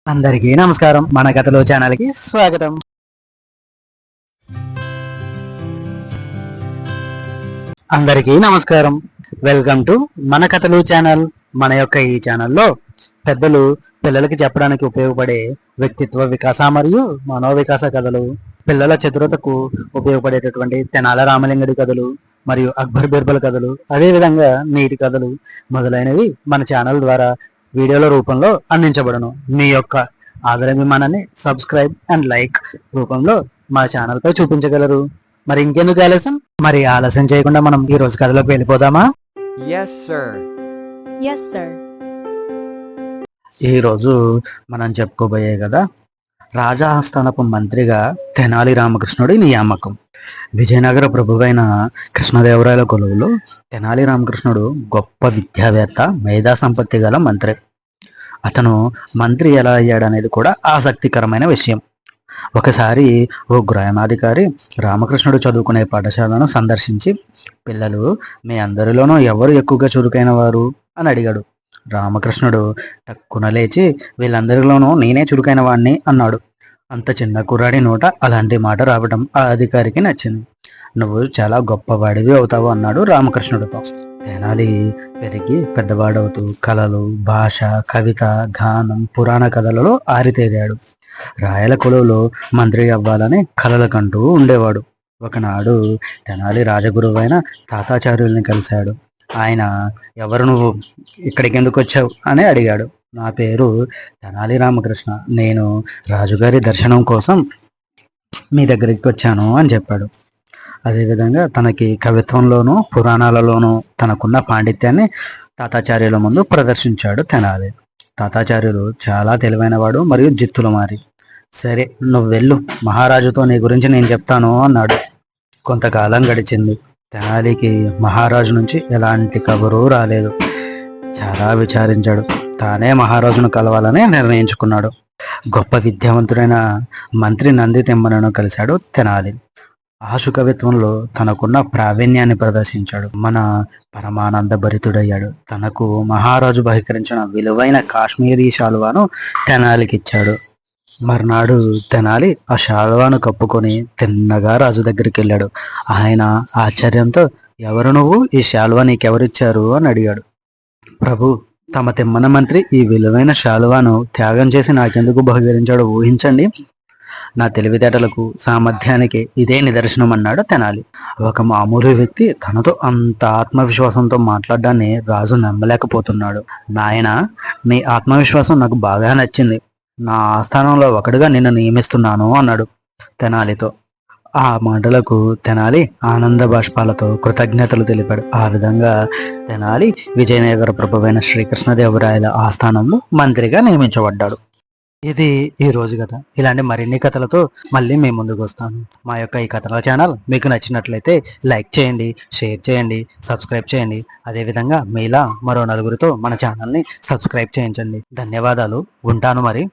అందరికీ నమస్కారం. మన కథలో ఛానల్కి స్వాగతం. అందరికీ నమస్కారం. వెల్కమ్ టు మన కథలు ఛానల్. మన యొక్క ఈ ఛానల్లో పెద్దలు పిల్లలకి చెప్పడానికి ఉపయోగపడే వ్యక్తిత్వ వికాస మరియు మనోవికాస కథలు, పిల్లల చతురతకు ఉపయోగపడేటటువంటి తెనాల రామలింగడి కథలు మరియు అక్బర్ బీర్బల్ కథలు, అదేవిధంగా నీతి కథలు మొదలైనవి మన ఛానల్ ద్వారా వీడియోల రూపంలో అందించబడను. మీ యొక్క ఆదరాభిమానాన్ని సబ్స్క్రైబ్ అండ్ లైక్ రూపంలో మా ఛానల్ పై చూపించగలరు. మరి ఇంకెందుకు ఆలస్యం చేయకుండా మనం ఈ రోజు కథలోకి వెళ్ళిపోదామా? Yes, sir. Yes, sir. ఈ రోజు మనం చెప్పుకోబోయే కదా, రాజాస్థానపు మంత్రిగా తెనాలి రామకృష్ణుడి నియామకం. విజయనగర ప్రభువైన కృష్ణదేవరాయల కొలువులో తెనాలి రామకృష్ణుడు గొప్ప విద్యావేత్త, మేధా సంపత్తి గల మంత్రి. అతను మంత్రి ఎలా అయ్యాడనేది కూడా ఆసక్తికరమైన విషయం. ఒకసారి ఓ గ్రామాధికారి రామకృష్ణుడు చదువుకునే పాఠశాలను సందర్శించి, పిల్లలు, మీ అందరిలోనూ ఎవరు ఎక్కువగా చురుకైన వారు అని అడిగాడు. రామకృష్ణుడు టక్కున లేచి, వీళ్ళందరిలోనూ నేనే చురుకైన వాడిని అన్నాడు. అంత చిన్న కుర్రాడి నోట అలాంటి మాట రావడం ఆ అధికారికి నచ్చింది. నువ్వు చాలా గొప్పవాడివి అవుతావు అన్నాడు రామకృష్ణుడితో. తెనాలి పెరిగి పెద్దవాడవుతూ కళలు, భాష, కవిత, గానం, పురాణ కథలలో ఆరితేరాడు. రాయల కొలువులో మంత్రి అవ్వాలని కలలు కంటూ ఉండేవాడు. ఒకనాడు తెనాలి రాజగురువైన తాతాచార్యుల్ని కలిశాడు. ఆయన, ఎవరు నువ్వు, ఇక్కడికి ఎందుకు వచ్చావు అని అడిగాడు. నా పేరు తెనాలి రామకృష్ణ, నేను రాజుగారి దర్శనం కోసం మీ దగ్గరికి వచ్చాను అని చెప్పాడు. అదేవిధంగా తనకి కవిత్వంలోనూ పురాణాలలోనూ తనకున్న పాండిత్యాన్ని తాతాచార్యుల ముందు ప్రదర్శించాడు తెనాలి. తాతాచార్యులు చాలా తెలివైనవాడు మరియు జిత్తులమారి. సరే, నువ్వు వెళ్ళు, మహారాజుతో నీ గురించి నేను చెప్తాను అన్నాడు. కొంతకాలం గడిచింది. తెనాలికి మహారాజు నుంచి ఎలాంటి కబురు రాలేదు. చాలా విచారించాడు. తానే మహారాజును కలవాలని నిర్ణయించుకున్నాడు. గొప్ప విద్యావంతుడైన మంత్రి నంది తెమ్మనను కలిశాడు తెనాలి. ఆశు కవిత్వంలో తనకున్న ప్రావీణ్యాన్ని ప్రదర్శించాడు. మన పరమానంద భరితుడయ్యాడు. తనకు మహారాజు బహికరించిన విలువైన కాశ్మీరీ శాలువాను తెనాలికిచ్చాడు. మర్నాడు తెనాలి ఆ శాలువాను కప్పుకొని తిన్నగా రాజు దగ్గరికి వెళ్ళాడు. ఆయన ఆశ్చర్యంతో, ఎవరు నువ్వు, ఈ శాలువా నీకెవరిచ్చారు అని అడిగాడు. ప్రభు, తమ తిమ్మన మంత్రి ఈ విలువైన శాలువాను త్యాగం చేసి నాకెందుకు బహుకరించాడో ఊహించండి. నా తెలివితేటలకు, సామర్థ్యానికి ఇదే నిదర్శనం అన్నాడు తెనాలి. ఒక మామూలు వ్యక్తి తనతో అంత ఆత్మవిశ్వాసంతో మాట్లాడడాన్ని రాజు నమ్మలేకపోతున్నాడు. నాయన, నీ ఆత్మవిశ్వాసం నాకు బాగా నచ్చింది. నా ఆస్థానంలో ఒకడుగా నిన్ను నియమిస్తున్నాను అన్నాడు తెనాలితో. ఆ మాటలకు తెనాలి ఆనంద బాష్పాలతో కృతజ్ఞతలు తెలిపాడు. ఆ విధంగా తెనాలి విజయనగర ప్రభువైన శ్రీకృష్ణదేవరాయల ఆస్థానంలో మంత్రిగా నియమించబడ్డాడు. ఇది ఈ రోజు కథ. ఇలాంటి మరిన్ని కథలతో మళ్ళీ మేము ముందుకు వస్తాను. మా యొక్క ఈ కథల ఛానల్ మీకు నచ్చినట్లయితే లైక్ చేయండి, షేర్ చేయండి, సబ్స్క్రైబ్ చేయండి. అదేవిధంగా మీలా మరో నలుగురితో మన ఛానల్ని సబ్స్క్రైబ్ చేయించండి. ధన్యవాదాలు. ఉంటాను మరి.